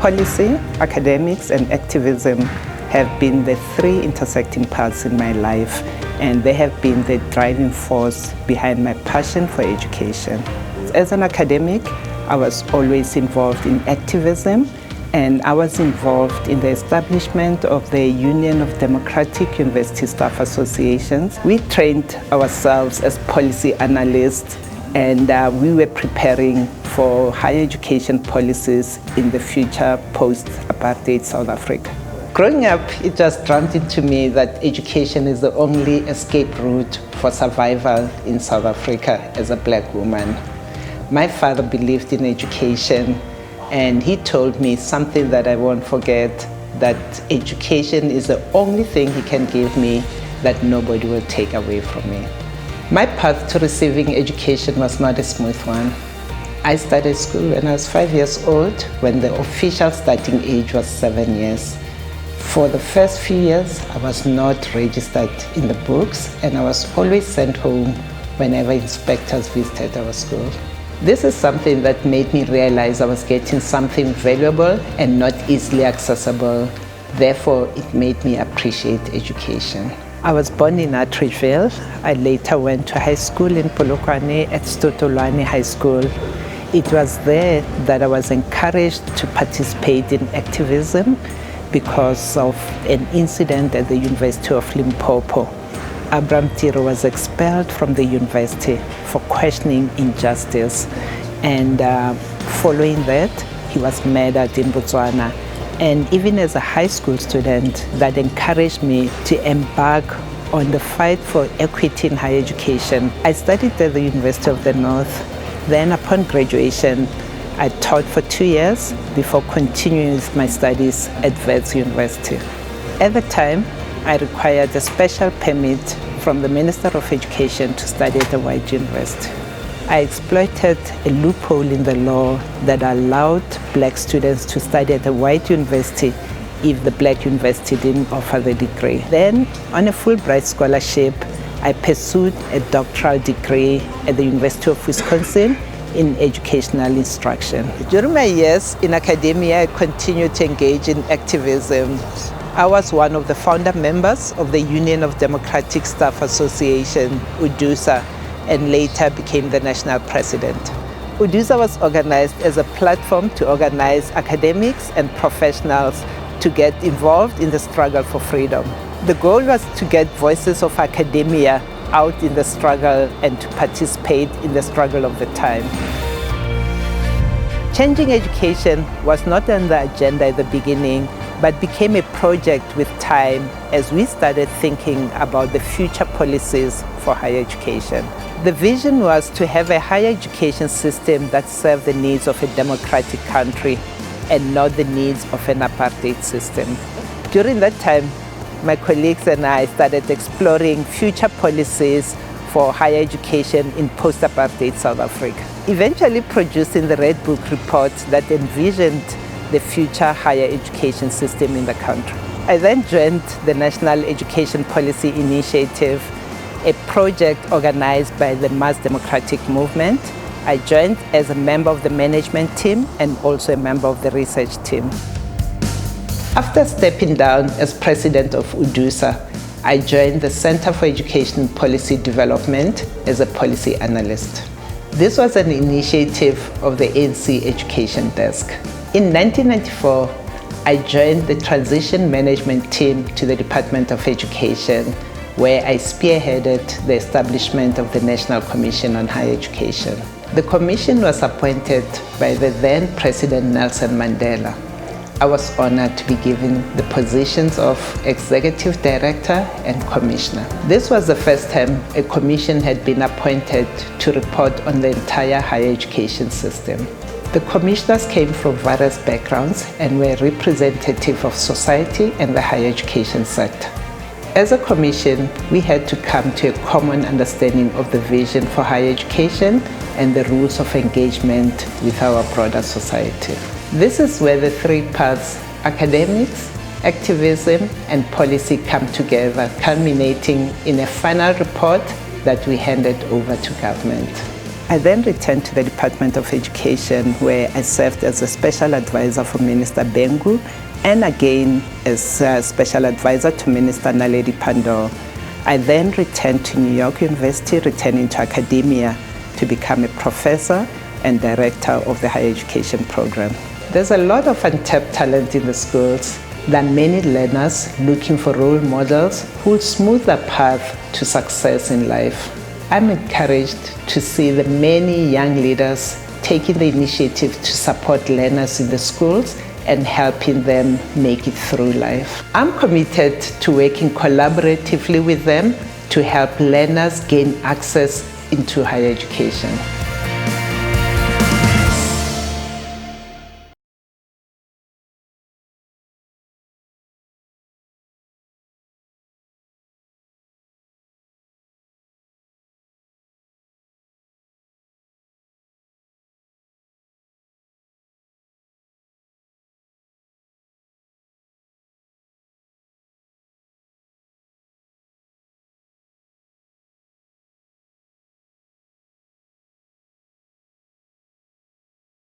Policy, academics, and activism have been the three intersecting paths in my life, and they have been the driving force behind my passion for education. As an academic, I was always involved in activism, and I was involved in the establishment of the Union of Democratic University Staff Associations. We trained ourselves as policy analysts, and we were preparing for higher education policies in the future post-apartheid South Africa. Growing up, it just drummed into me that education is the only escape route for survival in South Africa as a black woman. My father believed in education, and he told me something that I won't forget, that education is the only thing he can give me that nobody will take away from me. My path to receiving education was not a smooth one. I started school when I was 5 years old, when the official starting age was 7 years. For the first few years, I was not registered in the books, and I was always sent home whenever inspectors visited our school. This is something that made me realize I was getting something valuable and not easily accessible. Therefore, it made me appreciate education. I was born in Atteridgeville. I later went to high school in Polokwane at Stotolwane High School. It was there that I was encouraged to participate in activism because of an incident at the University of Limpopo. Abraham Tiro was expelled from the university for questioning injustice, and following that, he was murdered in Botswana. And even as a high school student, that encouraged me to embark on the fight for equity in higher education. I studied at the University of the North. Then upon graduation, I taught for 2 years before continuing with my studies at Wits University. At the time, I required a special permit from the Minister of Education to study at a white university. I exploited a loophole in the law that allowed black students to study at a white university if the black university didn't offer the degree. Then, on a Fulbright scholarship, I pursued a doctoral degree at the University of Wisconsin in educational instruction. During my years in academia, I continued to engage in activism. I was one of the founder members of the Union of Democratic Staff Association, UDUSA, and later became the national president. UDUSA was organized as a platform to organize academics and professionals to get involved in the struggle for freedom. The goal was to get voices of academia out in the struggle and to participate in the struggle of the time. Changing education was not on the agenda at the beginning, but became a project with time as we started thinking about the future policies for higher education. The vision was to have a higher education system that served the needs of a democratic country and not the needs of an apartheid system. During that time, my colleagues and I started exploring future policies for higher education in post-apartheid South Africa, eventually producing the Red Book report that envisioned the future higher education system in the country. I then joined the National Education Policy Initiative, a project organized by the Mass Democratic Movement. I joined as a member of the management team and also a member of the research team. After stepping down as president of UDUSA, I joined the Center for Education Policy Development as a policy analyst. This was an initiative of the ANC Education Desk. In 1994, I joined the transition management team to the Department of Education, where I spearheaded the establishment of the National Commission on Higher Education. The commission was appointed by the then President Nelson Mandela. I was honored to be given the positions of Executive Director and Commissioner. This was the first time a commission had been appointed to report on the entire higher education system. The commissioners came from various backgrounds and were representative of society and the higher education sector. As a commission, we had to come to a common understanding of the vision for higher education and the rules of engagement with our broader society. This is where the three paths, academics, activism, and policy come together, culminating in a final report that we handed over to government. I then returned to the Department of Education, where I served as a special advisor for Minister Bengu and again as a special advisor to Minister Naledi Pandor. I then returned to New York University, returning to academia to become a professor and director of the higher education program. There's a lot of untapped talent in the schools. There are many learners looking for role models who will smooth the path to success in life. I'm encouraged to see the many young leaders taking the initiative to support learners in the schools and helping them make it through life. I'm committed to working collaboratively with them to help learners gain access into higher education.